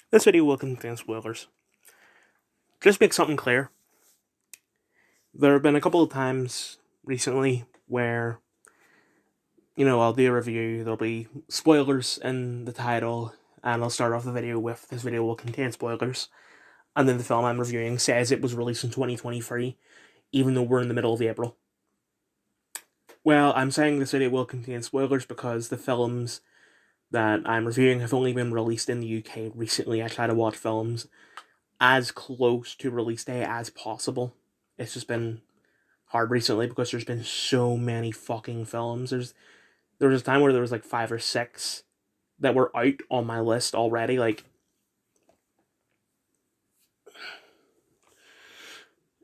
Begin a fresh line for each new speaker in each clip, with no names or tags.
This video will contain spoilers. Just make something clear. There have been a couple of times recently where, I'll do a review, there'll be spoilers in the title, and I'll start off the video with this video will contain spoilers. And then the film I'm reviewing says it was released in 2023, even though we're in the middle of April. Well, I'm saying this video will contain spoilers because the films that I'm reviewing have only been released in the UK recently. I try to watch films as close to release day as possible. It's just been hard recently because there's been so many fucking films. There was a time where there was like 5 or 6 that were out on my list already. Like,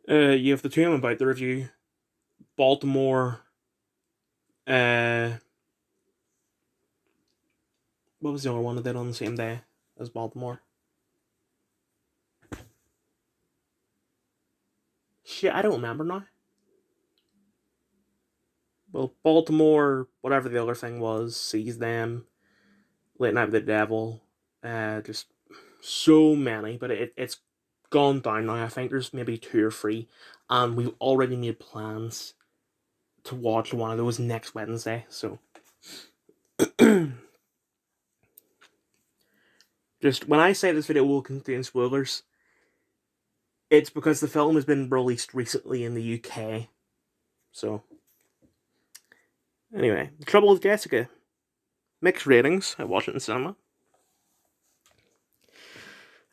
you have the two I'm about to review. Baltimore. What was the other one I did on the same day as Baltimore? Shit, I don't remember now. Well, Baltimore, whatever the other thing was, Seize Them, Late Night with the Devil, just so many, but it's gone down now. I think there's maybe 2 or 3, and we've already made plans to watch one of those next Wednesday. So, just when I say this video will contain spoilers, it's because the film has been released recently in the UK. So, anyway, The Trouble with Jessica. Mixed ratings. I watched it in cinema.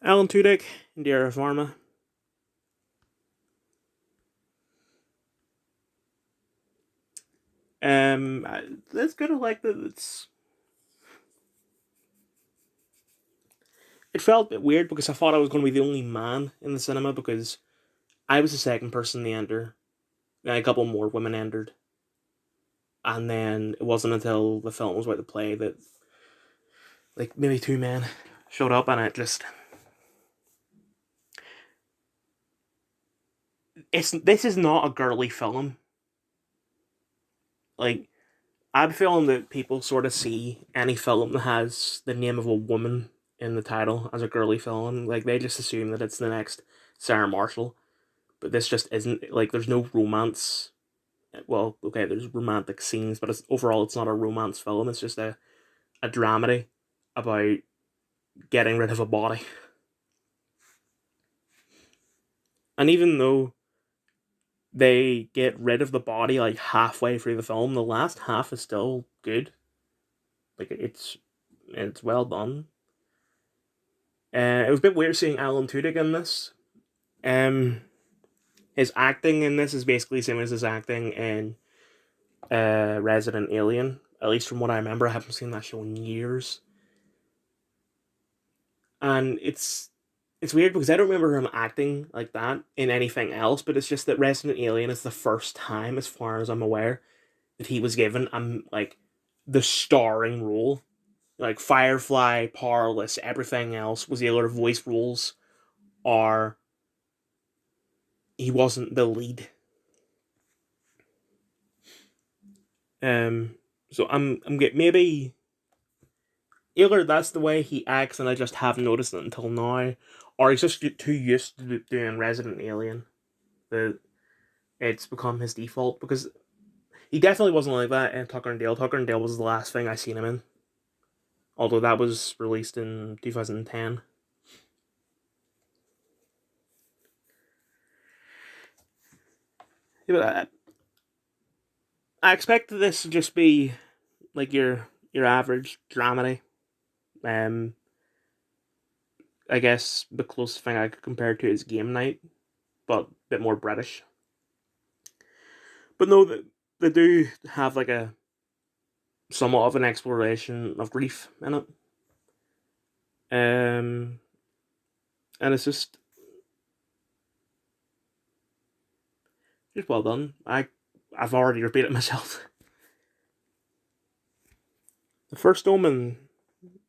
Alan Tudyk, Indira Varma. That's good. I like that. It felt a bit weird because I thought I was going to be the only man in the cinema because I was the second person to enter. And a couple more women entered. And then it wasn't until the film was about to play that, like, maybe 2 men showed up, and this is not a girly film. Like, I'm feeling that people sort of see any film that has the name of a woman in the title as a girly film. Like, they just assume that it's the next Sarah Marshall. But this just isn't. Like, there's no romance. Well, okay, there's romantic scenes, but overall it's not a romance film. It's just a dramedy about getting rid of a body. And even though they get rid of the body like halfway through the film, the last half is still good. Like, it's well done. It was a bit weird seeing Alan Tudyk in this. His acting in this is basically the same as his acting in Resident Alien. At least from what I remember, I haven't seen that show in years. And it's weird because I don't remember him acting like that in anything else, but it's just that Resident Alien is the first time, as far as I'm aware, that he was given like the starring role. Like Firefly, Powerless, everything else was either voice roles or he wasn't the lead. So I'm get maybe either that's the way he acts and I just haven't noticed it until now, or he's just too used to doing Resident Alien that it's become his default, because he definitely wasn't like that in Tucker and Dale. Tucker and Dale was the last thing I seen him in, although that was released in 2010. Yeah, but I expected this to just be like your average dramedy. Um, I guess the closest thing I could compare it to is Game Night, but a bit more British. But no, they do have like a somewhat of an exploration of grief in it. And it's just well done. I've already repeated myself. The first Omen,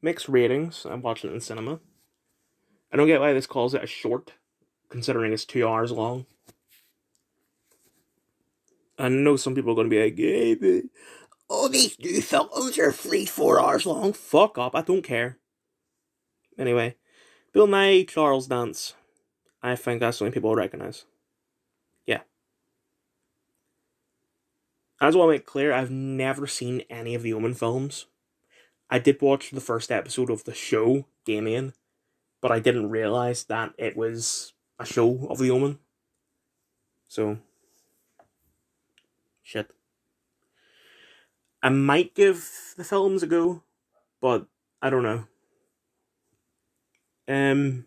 mixed ratings. I'm watching it in cinema. I don't get why this calls it a short, considering it's 2 hours long. I know some people are going to be like, "Hey, but all these new films are 3, 4 hours long." Fuck up, I don't care. Anyway, Bill Nye, Charles Dance. I think that's the only people I recognize. Yeah. I just want to make clear, I've never seen any of the Omen films. I did watch the first episode of the show, Damien, but I didn't realize that it was a show of the Omen. So, shit. I might give the films a go, but I don't know. Um,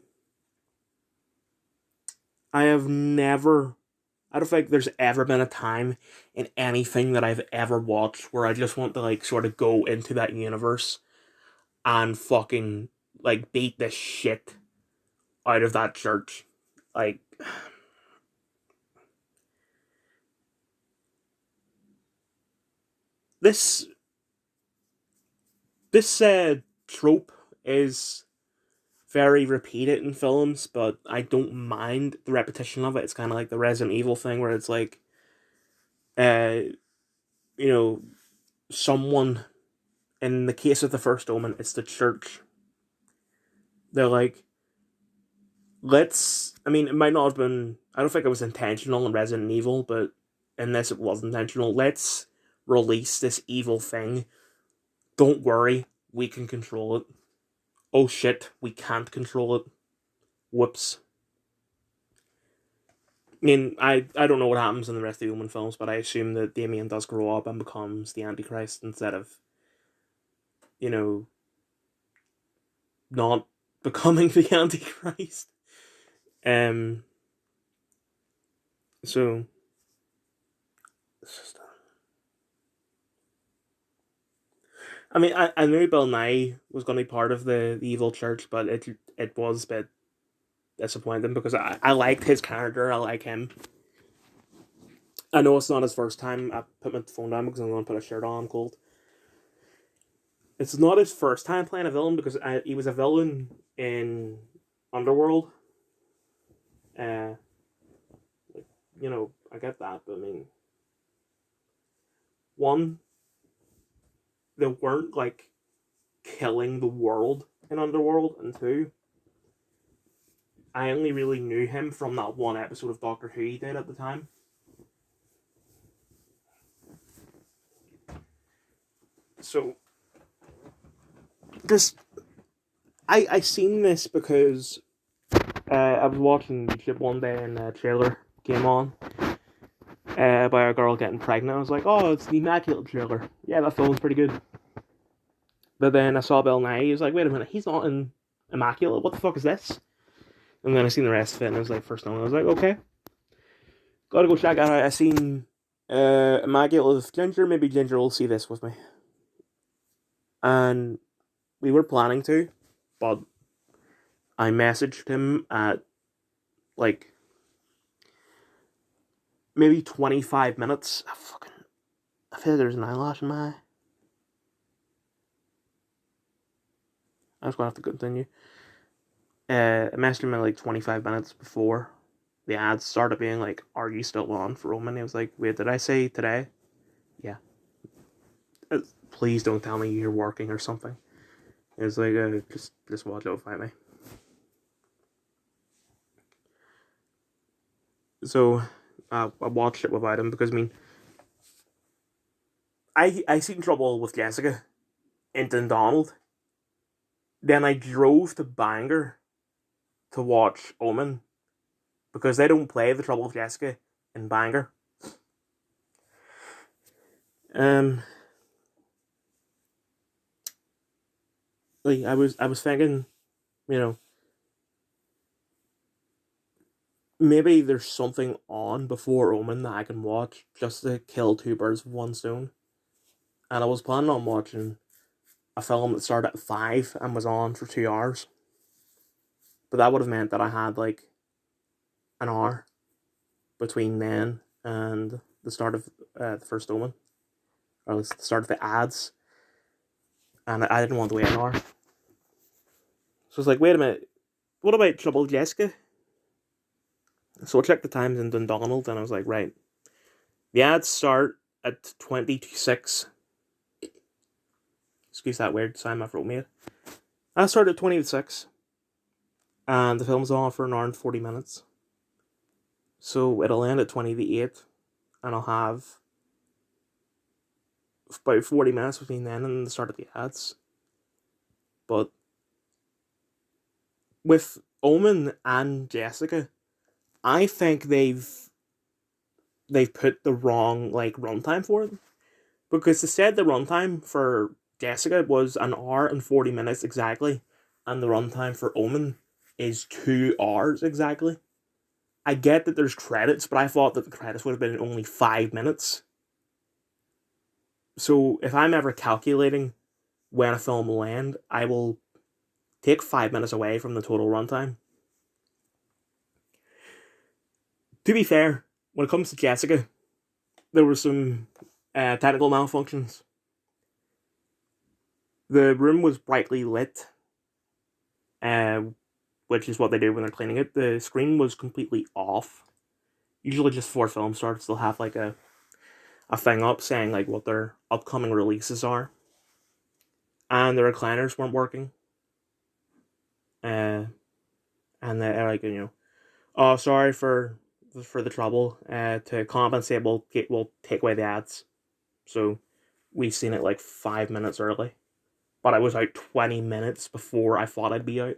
I have never. I don't think there's ever been a time in anything that I've ever watched where I just want to like sort of go into that universe and fucking like beat the shit out of that church. Like this this trope is very repeated in films, but I don't mind the repetition of it. It's kind of like the Resident Evil thing where it's like, uh, you know, someone in the case of the first Omen, it's the church. They're like, let's. I mean, it might not have been. I don't think it was intentional in Resident Evil, but in this it was intentional. Let's release this evil thing. Don't worry, we can control it. Oh shit, we can't control it. Whoops. I mean, I don't know what happens in the rest of the Omen films, but I assume that Damien does grow up and becomes the Antichrist instead of, you know, not becoming the Antichrist. Um. So. I mean, I knew Bill Nye was going to be part of the evil church, but it was a bit disappointing because I liked his character. I like him. I know it's not his first time. I put my phone down because I'm going to put a shirt on. I'm cold. It's not his first time playing a villain because he was a villain in Underworld. Uh, I get that, but I mean, one, they weren't like killing the world in Underworld, and two, I only really knew him from that one episode of Doctor Who he did at the time. So this, I seen this because I was watching YouTube one day and a trailer came on by a girl getting pregnant. I was like, oh, it's the Immaculate trailer. Yeah, that film's pretty good. But then I saw Bill Nye. He was like, wait a minute, he's not in Immaculate. What the fuck is this? And then I seen the rest of it, and it was like first time. I was like, okay, gotta go check it out. I seen Immaculate with Ginger. Maybe Ginger will see this with me. And we were planning to, but I messaged him at like maybe 25 minutes. I feel like there's an eyelash in my eye. I was gonna have to continue. I messaged him at like 25 minutes before the ads started being like, "Are you still on for Roman?" He was like, "Wait, did I say today?" Yeah. Please don't tell me you're working or something. It was like, just watch out, fight me. So, I watched it without him because I mean, I seen Trouble with Jessica in Dundonald. Then I drove to Bangor to watch Omen because they don't play the Trouble with Jessica in Bangor. Um, like I was thinking, you know, maybe there's something on before Omen that I can watch just to kill two birds with one stone. And I was planning on watching a film that started at 5 and was on for 2 hours. But that would have meant that I had like an hour between then and the start of the first Omen, or at least the start of the ads. And I didn't want to wait an hour. So I was like, wait a minute, what about Trouble Jessica? So I checked the times in Dundonald and I was like, right, the ads start at 20 to 6. Excuse that weird sound my throat made. I started at 20 to 6. and the film's on for an hour and 40 minutes. So it'll end at 20 to 8, and I'll have about 40 minutes between then and the start of the ads. But with Omen and Jessica, I think they've put the wrong like runtime for it, because they said the runtime for Jessica was an hour and 40 minutes exactly, and the runtime for Omen is 2 hours exactly. I get that there's credits, but I thought that the credits would have been only 5 minutes. So if I'm ever calculating when a film will end, I will take 5 minutes away from the total runtime. To be fair, when it comes to Jessica, there were some technical malfunctions. The room was brightly lit, uh, which is what they do when they're cleaning it. The screen was completely off. Usually, just before film starts, they'll have like a thing up saying like what their upcoming releases are, and the recliners weren't working. Uh, and they're like, oh, sorry for the trouble. To compensate, we'll take away the ads. So we've seen it like 5 minutes early, but I was out 20 minutes before I thought I'd be out.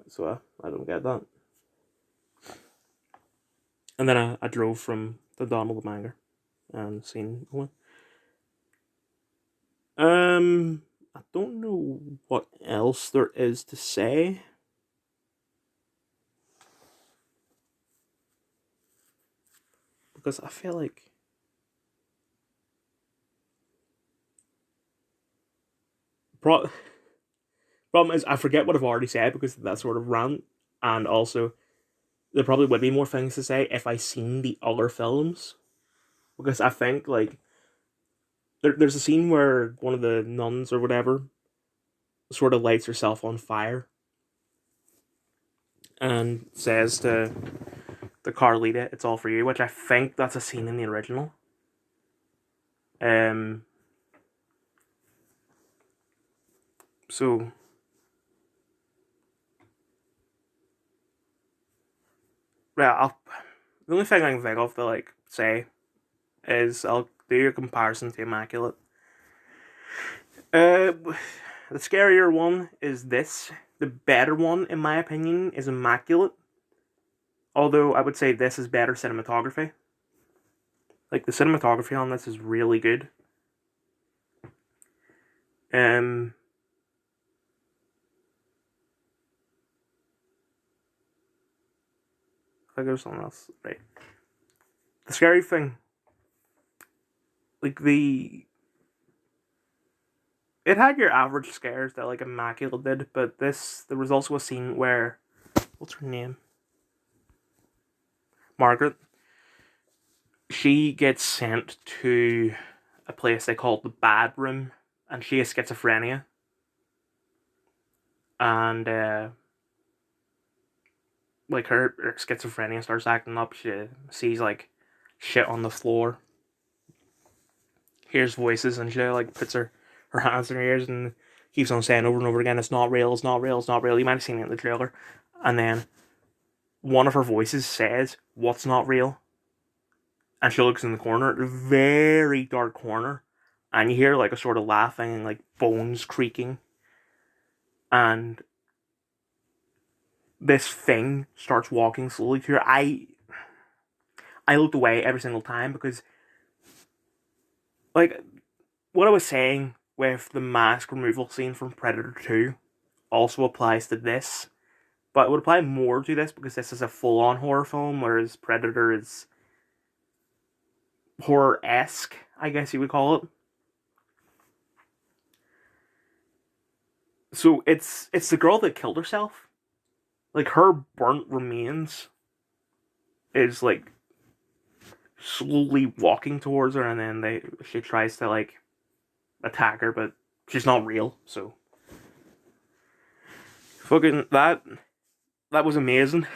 So I don't get that. And then I drove from the Donald Manger and seen one. I don't know what else there is to say. Because I feel like problem is I forget what I've already said because of that sort of rant, and also there probably would be more things to say if I seen the other films, because I think like there's a scene where one of the nuns or whatever sort of lights herself on fire and says to the Carlita, "It's all for you," which I think that's a scene in the original. Um. So yeah, the only thing I can think of to like say is I'll do a comparison to Immaculate. The scarier one is this. The better one, in my opinion, is Immaculate. Although I would say this is better cinematography. Like the cinematography on this is really good. Um. I think there's something else. Right. The scary thing, like it had your average scares that like Immaculate did, but there was also a scene where, what's her name? Margaret. She gets sent to a place they call the Bad Room, and she has schizophrenia. And like her schizophrenia starts acting up. She sees like shit on the floor, hears voices, and she like puts her hands in her ears and keeps on saying over and over again, "It's not real. It's not real. It's not real." You might have seen it in the trailer. And then one of her voices says, "What's not real?" And she looks in the corner, a very dark corner, and you hear like a sort of laughing and like bones creaking. And this thing starts walking slowly to her. I looked away every single time because, like, what I was saying with the mask removal scene from Predator 2 also applies to this, but it would apply more to this because this is a full-on horror film, whereas Predator is horror-esque, I guess you would call it. So it's the girl that killed herself. Like, her burnt remains is like slowly walking towards her, and then she tries to like attack her, but she's not real. So fucking that was amazing.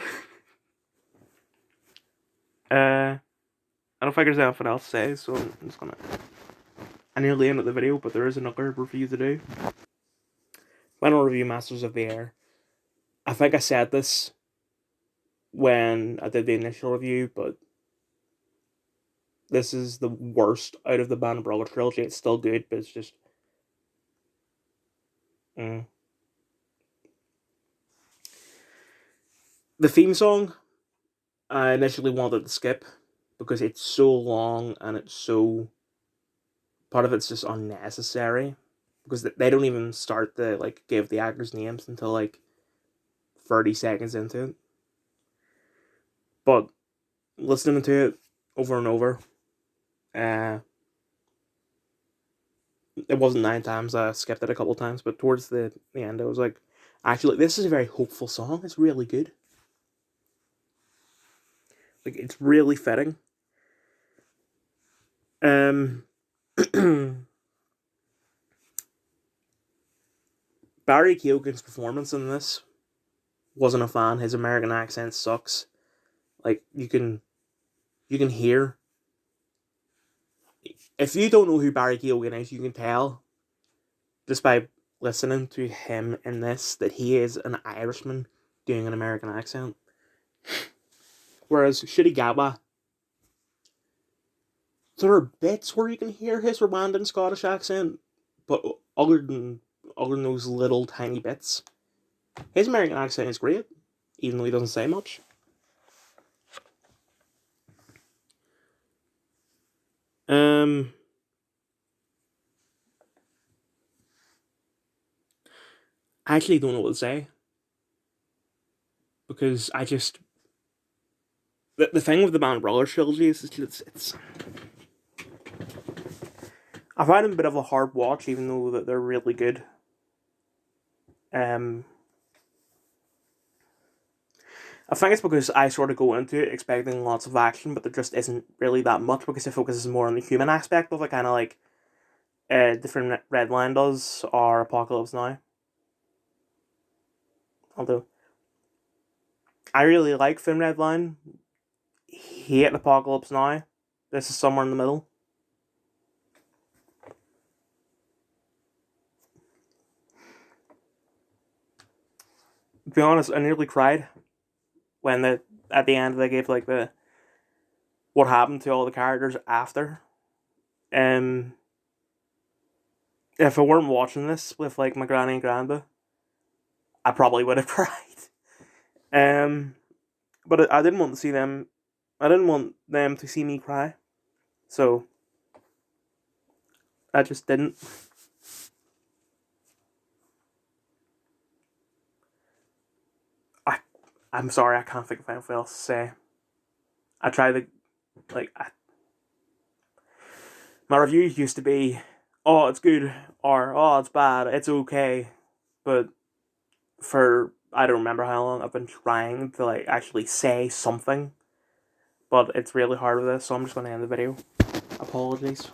I don't think there's anything else to say, so I'm just gonna. I nearly ended the video, but there is another review to do. Final review, Masters of the Air. I think I said this when I did the initial review, but this is the worst out of the Band of Brothers trilogy. It's still good, but it's just. Mm. The theme song, I initially wanted to skip because it's so long and it's so. Part of it's just unnecessary because they don't even start to like give the actors' names until like 30 seconds into it. But listening to it over and over, uh, it wasn't 9 times. I skipped it a couple times, but towards the end, I was like, actually, this is a very hopeful song. It's really good. Like, it's really fitting. Um, Barry Keoghan's performance in this wasn't a fan. His American accent sucks. Like, you can hear. If you don't know who Barry Keoghan is, you can tell just by listening to him in this that he is an Irishman doing an American accent. Whereas Shitty Gaba, there are bits where you can hear his Rwandan Scottish accent, but other than those little tiny bits, his American accent is great, even though he doesn't say much. Um, I actually don't know what to say because the thing with the Band of Brothers trilogy is it's I find them a bit of a hard watch, even though that they're really good. Um, I think it's because I sort of go into it expecting lots of action, but there just isn't really that much because it focuses more on the human aspect of it, kind of like different Redline does or Apocalypse Now. Although I really like Film Redline, hate Apocalypse Now. This is somewhere in the middle. To be honest, I nearly cried when at the end they gave like the what happened to all the characters after. Um, if I weren't watching this with like my granny and grandpa, I probably would have cried. Um, but I didn't want to see them. I didn't want them to see me cry, so I just didn't. I I'm sorry, I can't think of anything else to say. I tried to like my reviews used to be, oh it's good or oh it's bad, it's okay, but for I don't remember how long I've been trying to like actually say something, but it's really hard with this, so I'm just going to end the video. Apologies.